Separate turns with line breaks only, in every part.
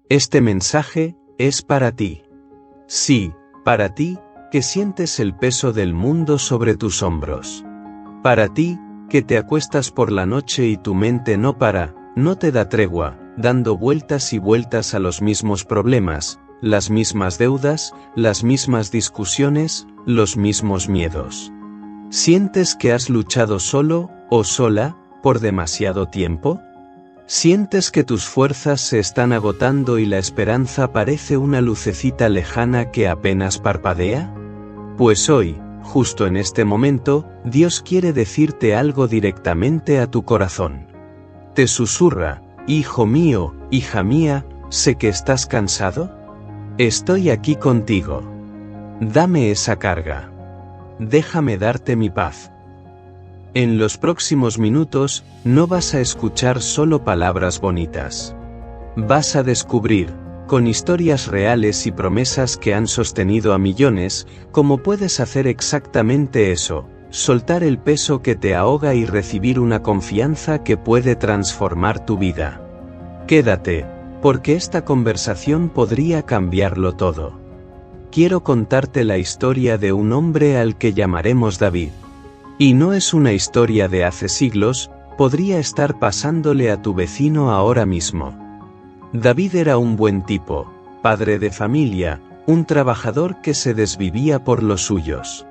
Este mensaje es para ti. Sí, para ti, que sientes el peso del mundo sobre tus hombros. Para ti, que te acuestas por la noche y tu mente no para, no te da tregua, dando vueltas y vueltas a los mismos problemas, las mismas deudas, las mismas discusiones, los mismos miedos. ¿Sientes que has luchado solo, o sola, por demasiado tiempo? ¿Sientes que tus fuerzas se están agotando y la esperanza parece una lucecita lejana que apenas parpadea? Pues hoy, justo en este momento, Dios quiere decirte algo directamente a tu corazón. Te susurra: hijo mío, hija mía, sé que estás cansado. Estoy aquí contigo. Dame esa carga. Déjame darte mi paz. En los próximos minutos, no vas a escuchar solo palabras bonitas. Vas a descubrir, con historias reales y promesas que han sostenido a millones, cómo puedes hacer exactamente eso, soltar el peso que te ahoga y recibir una confianza que puede transformar tu vida. Quédate, porque esta conversación podría cambiarlo todo. Quiero contarte la historia de un hombre al que llamaremos David. Y no es una historia de hace siglos, podría estar pasándole a tu vecino ahora mismo. David era un buen tipo, padre de familia, un trabajador que se desvivía por los suyos.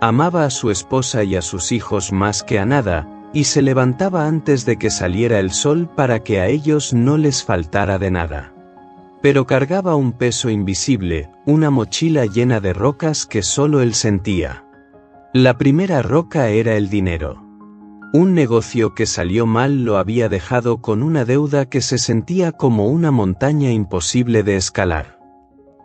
Amaba a su esposa y a sus hijos más que a nada, y se levantaba antes de que saliera el sol para que a ellos no les faltara de nada. Pero cargaba un peso invisible, una mochila llena de rocas que solo él sentía. La primera roca era el dinero. Un negocio que salió mal lo había dejado con una deuda que se sentía como una montaña imposible de escalar.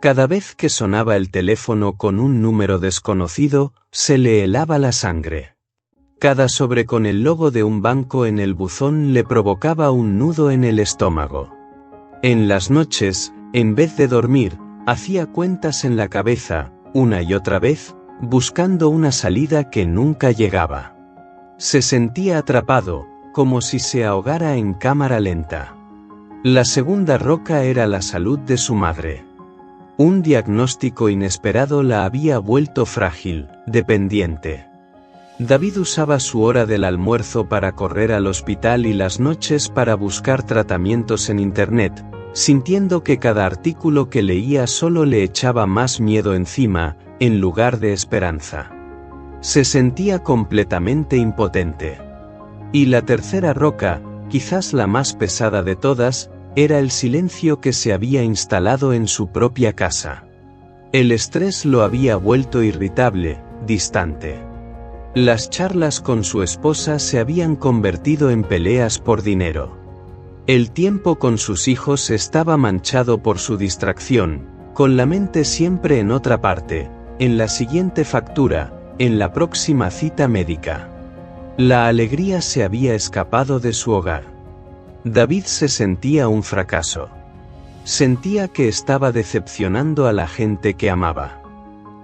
Cada vez que sonaba el teléfono con un número desconocido, se le helaba la sangre. Cada sobre con el logo de un banco en el buzón le provocaba un nudo en el estómago. En las noches, en vez de dormir, hacía cuentas en la cabeza, una y otra vez, buscando una salida que nunca llegaba. Se sentía atrapado, como si se ahogara en cámara lenta. La segunda roca era la salud de su madre. Un diagnóstico inesperado la había vuelto frágil, dependiente. David usaba su hora del almuerzo para correr al hospital y las noches para buscar tratamientos en internet, sintiendo que cada artículo que leía solo le echaba más miedo encima, en lugar de esperanza. Se sentía completamente impotente. Y la tercera roca, quizás la más pesada de todas, era el silencio que se había instalado en su propia casa. El estrés lo había vuelto irritable, distante. Las charlas con su esposa se habían convertido en peleas por dinero. El tiempo con sus hijos estaba manchado por su distracción, con la mente siempre en otra parte, en la siguiente factura, en la próxima cita médica. La alegría se había escapado de su hogar. David se sentía un fracaso. Sentía que estaba decepcionando a la gente que amaba.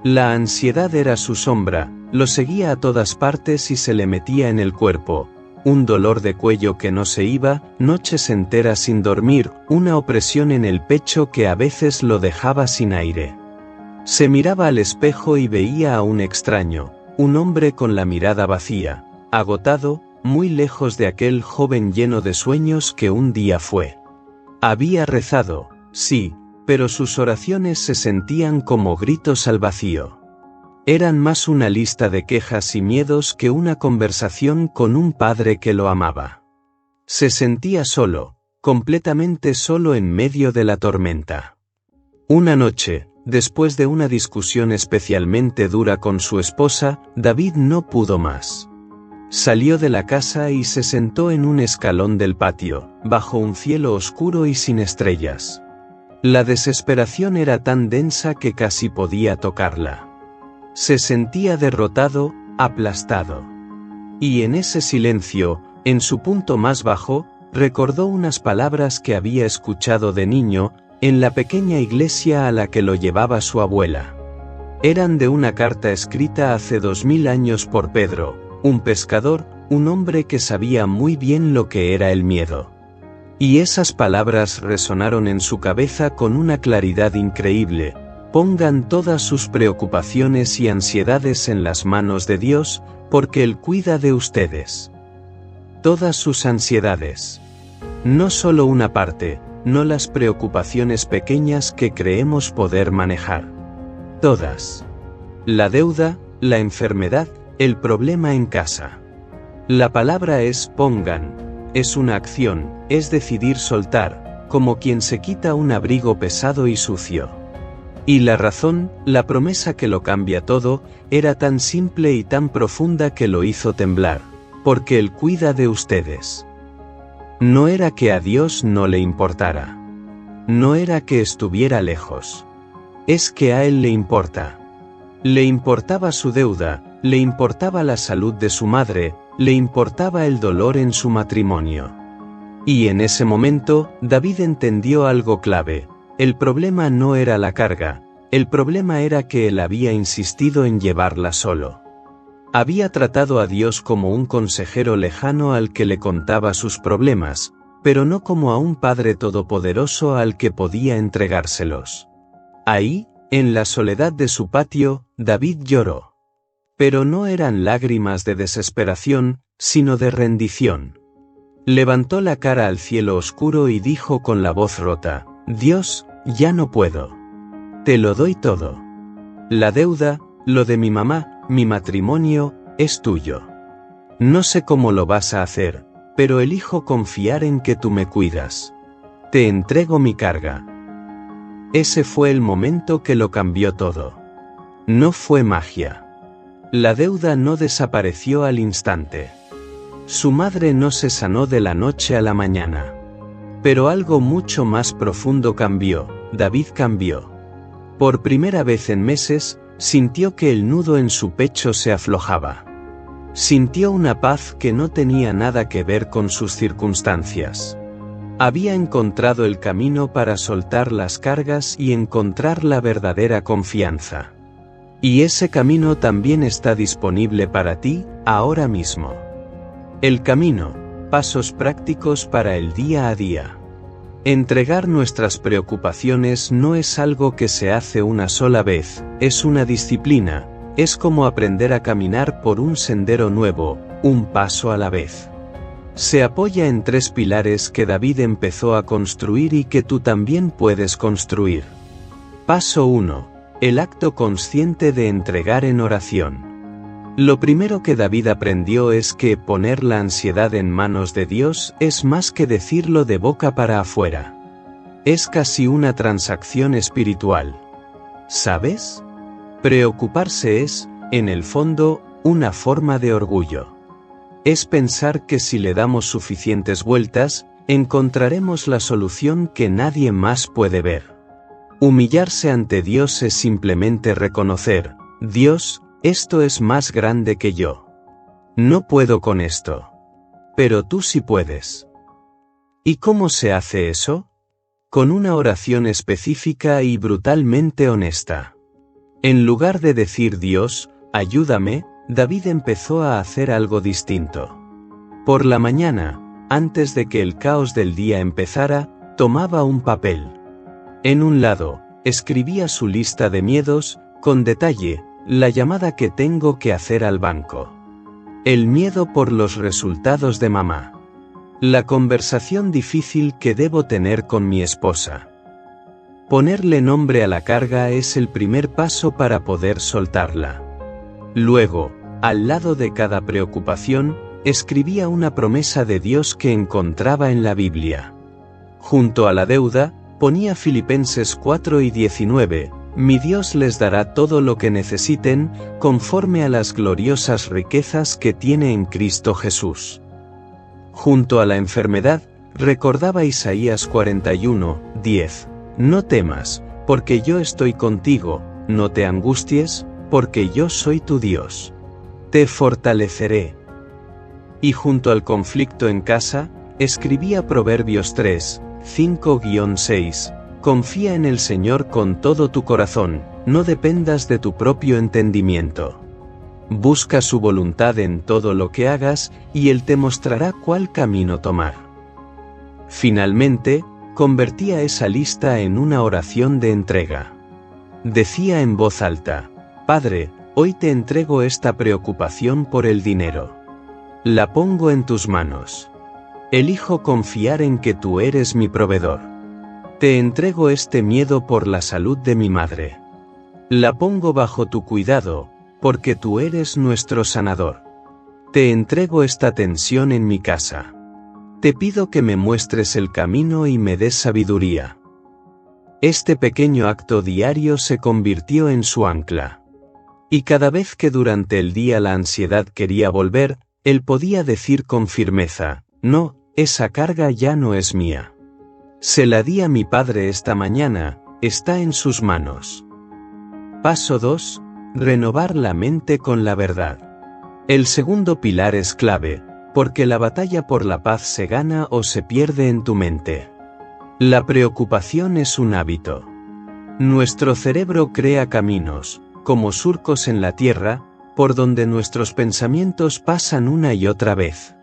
La ansiedad era su sombra, lo seguía a todas partes y se le metía en el cuerpo. Un dolor de cuello que no se iba, noches enteras sin dormir, una opresión en el pecho que a veces lo dejaba sin aire. Se miraba al espejo y veía a un extraño, un hombre con la mirada vacía, agotado, muy lejos de aquel joven lleno de sueños que un día fue. Había rezado, sí, pero sus oraciones se sentían como gritos al vacío. Eran más una lista de quejas y miedos que una conversación con un padre que lo amaba. Se sentía solo, completamente solo en medio de la tormenta. Una noche, después de una discusión especialmente dura con su esposa, David no pudo más. Salió de la casa y se sentó en un escalón del patio, bajo un cielo oscuro y sin estrellas. La desesperación era tan densa que casi podía tocarla. Se sentía derrotado, aplastado. Y en ese silencio, en su punto más bajo, recordó unas palabras que había escuchado de niño, en la pequeña iglesia a la que lo llevaba su abuela. Eran de una carta escrita hace 2000 años por Pedro, un pescador, un hombre que sabía muy bien lo que era el miedo. Y esas palabras resonaron en su cabeza con una claridad increíble: pongan todas sus preocupaciones y ansiedades en las manos de Dios, porque Él cuida de ustedes. Todas sus ansiedades. No solo una parte, no las preocupaciones pequeñas que creemos poder manejar. Todas. La deuda, la enfermedad, el problema en casa. La palabra es pongan. Es una acción, es decidir soltar, como quien se quita un abrigo pesado y sucio. Y la razón, la promesa que lo cambia todo, era tan simple y tan profunda que lo hizo temblar, porque Él cuida de ustedes. No era que a Dios no le importara. No era que estuviera lejos. Es que a Él le importa. Le importaba su deuda, le importaba la salud de su madre, le importaba el dolor en su matrimonio. Y en ese momento, David entendió algo clave: el problema no era la carga, el problema era que él había insistido en llevarla solo. Había tratado a Dios como un consejero lejano al que le contaba sus problemas, pero no como a un Padre todopoderoso al que podía entregárselos. Ahí, en la soledad de su patio, David lloró. Pero no eran lágrimas de desesperación, sino de rendición. Levantó la cara al cielo oscuro y dijo con la voz rota: Dios, ya no puedo. Te lo doy todo. La deuda, lo de mi mamá, mi matrimonio, es tuyo. No sé cómo lo vas a hacer, pero elijo confiar en que tú me cuidas. Te entrego mi carga. Ese fue el momento que lo cambió todo. No fue magia. La deuda no desapareció al instante. Su madre no se sanó de la noche a la mañana. Pero algo mucho más profundo cambió: David cambió. Por primera vez en meses, sintió que el nudo en su pecho se aflojaba. Sintió una paz que no tenía nada que ver con sus circunstancias. Había encontrado el camino para soltar las cargas y encontrar la verdadera confianza. Y ese camino también está disponible para ti, ahora mismo. El camino, pasos prácticos para el día a día. Entregar nuestras preocupaciones no es algo que se hace una sola vez, es una disciplina, es como aprender a caminar por un sendero nuevo, un paso a la vez. Se apoya en 3 pilares que David empezó a construir y que tú también puedes construir. Paso 1. El acto consciente de entregar en oración. Lo primero que David aprendió es que poner la ansiedad en manos de Dios es más que decirlo de boca para afuera. Es casi una transacción espiritual. ¿Sabes? Preocuparse es, en el fondo, una forma de orgullo. Es pensar que si le damos suficientes vueltas, encontraremos la solución que nadie más puede ver. Humillarse ante Dios es simplemente reconocer: Dios, esto es más grande que yo. No puedo con esto. Pero tú sí puedes. ¿Y cómo se hace eso? Con una oración específica y brutalmente honesta. En lugar de decir Dios, ayúdame, David empezó a hacer algo distinto. Por la mañana, antes de que el caos del día empezara, tomaba un papel. En un lado, escribía su lista de miedos, con detalle: la llamada que tengo que hacer al banco. El miedo por los resultados de mamá. La conversación difícil que debo tener con mi esposa. Ponerle nombre a la carga es el primer paso para poder soltarla. Luego, al lado de cada preocupación, escribía una promesa de Dios que encontraba en la Biblia. Junto a la deuda, ponía Filipenses 4:19, mi Dios les dará todo lo que necesiten, conforme a las gloriosas riquezas que tiene en Cristo Jesús. Junto a la enfermedad, recordaba Isaías 41:10, no temas, porque yo estoy contigo, no te angusties, porque yo soy tu Dios. Te fortaleceré. Y junto al conflicto en casa, escribía Proverbios 3:5-6, confía en el Señor con todo tu corazón, no dependas de tu propio entendimiento. Busca su voluntad en todo lo que hagas, y Él te mostrará cuál camino tomar. Finalmente, convertía esa lista en una oración de entrega. Decía en voz alta: Padre, hoy te entrego esta preocupación por el dinero. La pongo en tus manos. Elijo confiar en que tú eres mi proveedor. Te entrego este miedo por la salud de mi madre. La pongo bajo tu cuidado, porque tú eres nuestro sanador. Te entrego esta tensión en mi casa. Te pido que me muestres el camino y me des sabiduría. Este pequeño acto diario se convirtió en su ancla. Y cada vez que durante el día la ansiedad quería volver, él podía decir con firmeza: no, esa carga ya no es mía. Se la di a mi padre esta mañana, está en sus manos. Paso 2. Renovar la mente con la verdad. El segundo pilar es clave, porque la batalla por la paz se gana o se pierde en tu mente. La preocupación es un hábito. Nuestro cerebro crea caminos, como surcos en la tierra, por donde nuestros pensamientos pasan una y otra vez.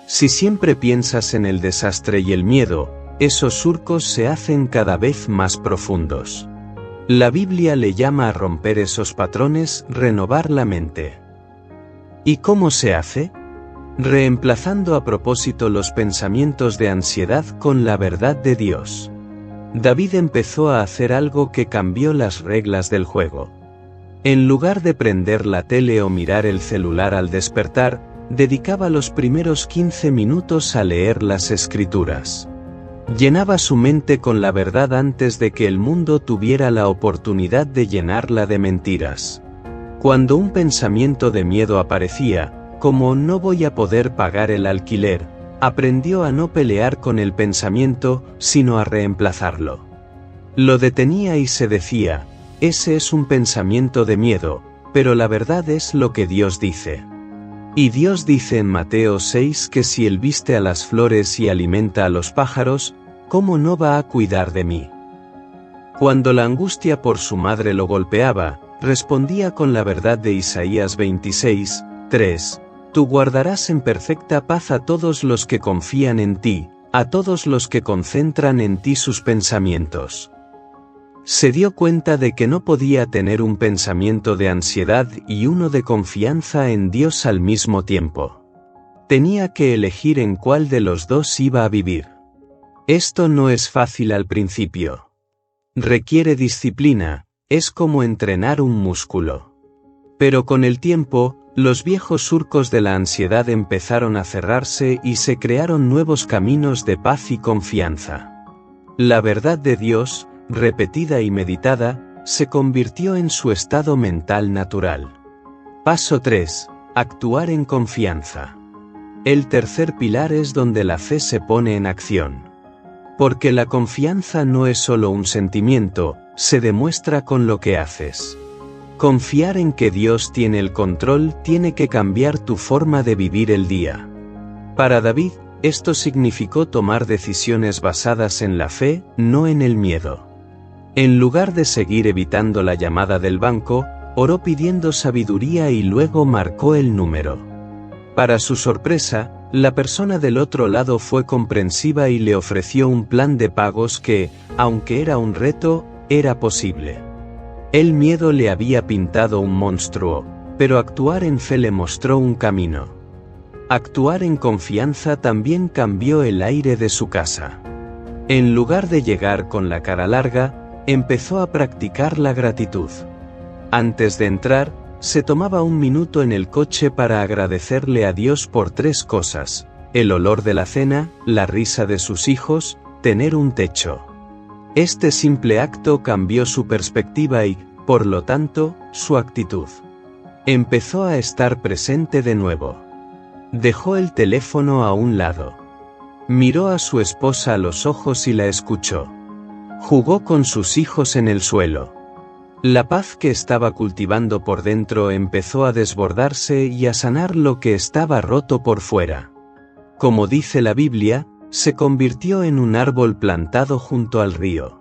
Si siempre piensas en el desastre y el miedo, esos surcos se hacen cada vez más profundos. La Biblia le llama a romper esos patrones renovar la mente. ¿Y cómo se hace? Reemplazando a propósito los pensamientos de ansiedad con la verdad de Dios. David empezó a hacer algo que cambió las reglas del juego. En lugar de prender la tele o mirar el celular al despertar, dedicaba los primeros 15 minutos a leer las Escrituras. Llenaba su mente con la verdad antes de que el mundo tuviera la oportunidad de llenarla de mentiras. Cuando un pensamiento de miedo aparecía, como no voy a poder pagar el alquiler, aprendió a no pelear con el pensamiento, sino a reemplazarlo. Lo detenía y se decía: ese es un pensamiento de miedo, pero la verdad es lo que Dios dice. Y Dios dice en Mateo 6 que si Él viste a las flores y alimenta a los pájaros, ¿cómo no va a cuidar de mí? Cuando la angustia por su madre lo golpeaba, respondía con la verdad de Isaías 26, 3. Tú guardarás en perfecta paz a todos los que confían en ti, a todos los que concentran en ti sus pensamientos. Se dio cuenta de que no podía tener un pensamiento de ansiedad y uno de confianza en Dios al mismo tiempo. Tenía que elegir en cuál de los dos iba a vivir. Esto no es fácil al principio. Requiere disciplina, es como entrenar un músculo. Pero con el tiempo, los viejos surcos de la ansiedad empezaron a cerrarse y se crearon nuevos caminos de paz y confianza. La verdad de Dios, repetida y meditada, se convirtió en su estado mental natural. Paso 3. Actuar en confianza. El tercer pilar es donde la fe se pone en acción. Porque la confianza no es solo un sentimiento, se demuestra con lo que haces. Confiar en que Dios tiene el control tiene que cambiar tu forma de vivir el día. Para David, esto significó tomar decisiones basadas en la fe, no en el miedo. En lugar de seguir evitando la llamada del banco, oró pidiendo sabiduría y luego marcó el número. Para su sorpresa, la persona del otro lado fue comprensiva y le ofreció un plan de pagos que, aunque era un reto, era posible. El miedo le había pintado un monstruo, pero actuar en fe le mostró un camino. Actuar en confianza también cambió el aire de su casa. En lugar de llegar con la cara larga, empezó a practicar la gratitud. Antes de entrar, se tomaba un minuto en el coche para agradecerle a Dios por 3 cosas: el olor de la cena, la risa de sus hijos, tener un techo. Este simple acto cambió su perspectiva y, por lo tanto, su actitud. Empezó a estar presente de nuevo. Dejó el teléfono a un lado. Miró a su esposa a los ojos y la escuchó. Jugó con sus hijos en el suelo. La paz que estaba cultivando por dentro empezó a desbordarse y a sanar lo que estaba roto por fuera. Como dice la Biblia, se convirtió en un árbol plantado junto al río.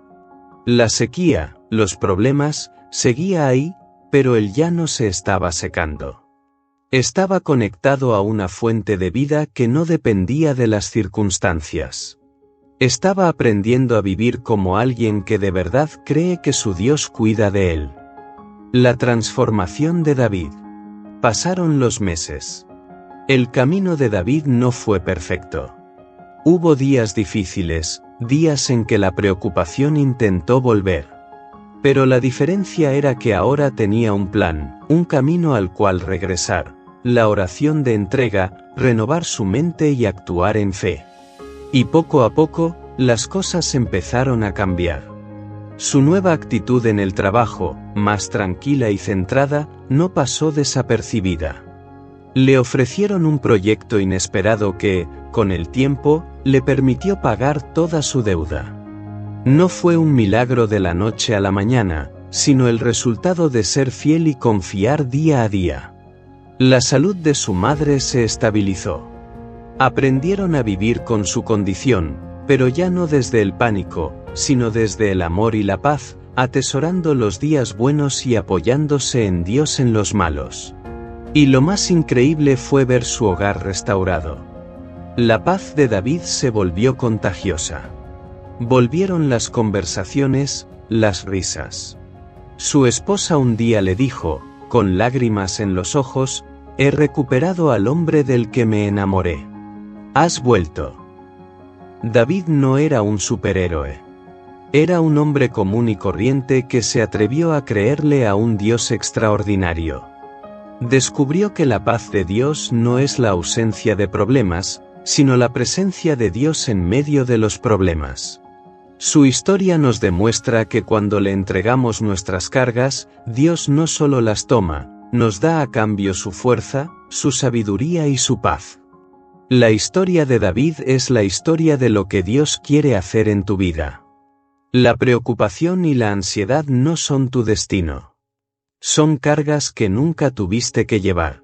La sequía, los problemas, seguía ahí, pero él ya no se estaba secando. Estaba conectado a una fuente de vida que no dependía de las circunstancias. Estaba aprendiendo a vivir como alguien que de verdad cree que su Dios cuida de él. La transformación de David. Pasaron los meses. El camino de David no fue perfecto. Hubo días difíciles, días en que la preocupación intentó volver. Pero la diferencia era que ahora tenía un plan, un camino al cual regresar, la oración de entrega, renovar su mente y actuar en fe. Y poco a poco, las cosas empezaron a cambiar. Su nueva actitud en el trabajo, más tranquila y centrada, no pasó desapercibida. Le ofrecieron un proyecto inesperado que, con el tiempo, le permitió pagar toda su deuda. No fue un milagro de la noche a la mañana, sino el resultado de ser fiel y confiar día a día. La salud de su madre se estabilizó. Aprendieron a vivir con su condición, pero ya no desde el pánico, sino desde el amor y la paz, atesorando los días buenos y apoyándose en Dios en los malos. Y lo más increíble fue ver su hogar restaurado. La paz de David se volvió contagiosa. Volvieron las conversaciones, las risas. Su esposa un día le dijo, con lágrimas en los ojos, «He recuperado al hombre del que me enamoré. Has vuelto». David no era un superhéroe. Era un hombre común y corriente que se atrevió a creerle a un Dios extraordinario. Descubrió que la paz de Dios no es la ausencia de problemas, sino la presencia de Dios en medio de los problemas. Su historia nos demuestra que cuando le entregamos nuestras cargas, Dios no solo las toma, nos da a cambio su fuerza, su sabiduría y su paz. La historia de David es la historia de lo que Dios quiere hacer en tu vida. La preocupación y la ansiedad no son tu destino. Son cargas que nunca tuviste que llevar.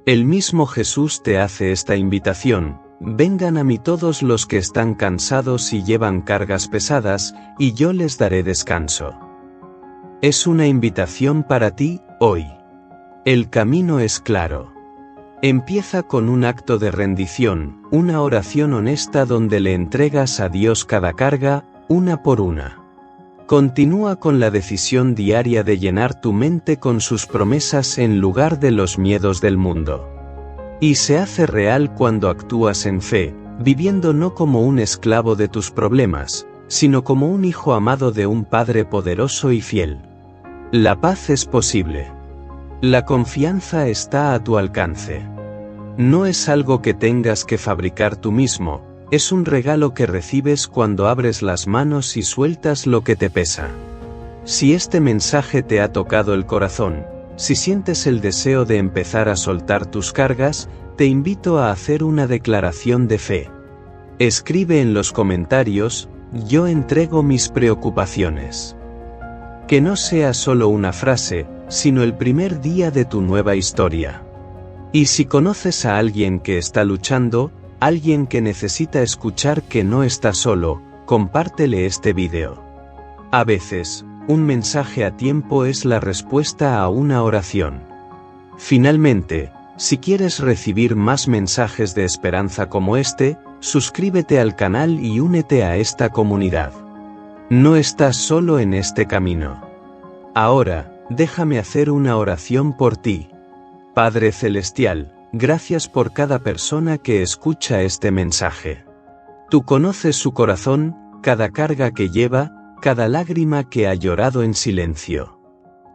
El mismo Jesús te hace esta invitación: vengan a mí todos los que están cansados y llevan cargas pesadas, y yo les daré descanso. Es una invitación para ti, hoy. El camino es claro. Empieza con un acto de rendición, una oración honesta donde le entregas a Dios cada carga, una por una. Continúa con la decisión diaria de llenar tu mente con sus promesas en lugar de los miedos del mundo. Y se hace real cuando actúas en fe, viviendo no como un esclavo de tus problemas, sino como un hijo amado de un Padre poderoso y fiel. La paz es posible. La confianza está a tu alcance. No es algo que tengas que fabricar tú mismo, es un regalo que recibes cuando abres las manos y sueltas lo que te pesa. Si este mensaje te ha tocado el corazón, si sientes el deseo de empezar a soltar tus cargas, te invito a hacer una declaración de fe. Escribe en los comentarios: yo entrego mis preocupaciones. Que no sea solo una frase, sino el primer día de tu nueva historia. Y si conoces a alguien que está luchando, alguien que necesita escuchar que no está solo, compártele este video. A veces, un mensaje a tiempo es la respuesta a una oración. Finalmente, si quieres recibir más mensajes de esperanza como este, suscríbete al canal y únete a esta comunidad. No estás solo en este camino. Ahora, déjame hacer una oración por ti. Padre Celestial, gracias por cada persona que escucha este mensaje. Tú conoces su corazón, cada carga que lleva, cada lágrima que ha llorado en silencio.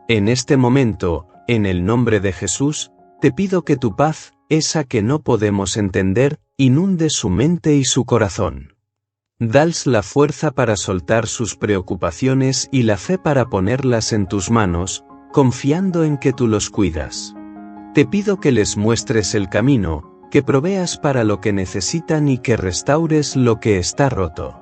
En este momento, en el nombre de Jesús, te pido que tu paz, esa que no podemos entender, inunde su mente y su corazón. Dales la fuerza para soltar sus preocupaciones y la fe para ponerlas en tus manos, confiando en que tú los cuidas. Te pido que les muestres el camino, que proveas para lo que necesitan y que restaures lo que está roto.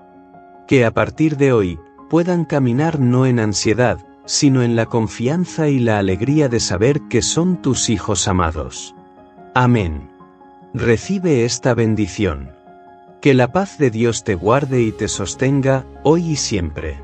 Que a partir de hoy, puedan caminar no en ansiedad, sino en la confianza y la alegría de saber que son tus hijos amados. Amén. Recibe esta bendición. Que la paz de Dios te guarde y te sostenga, hoy y siempre.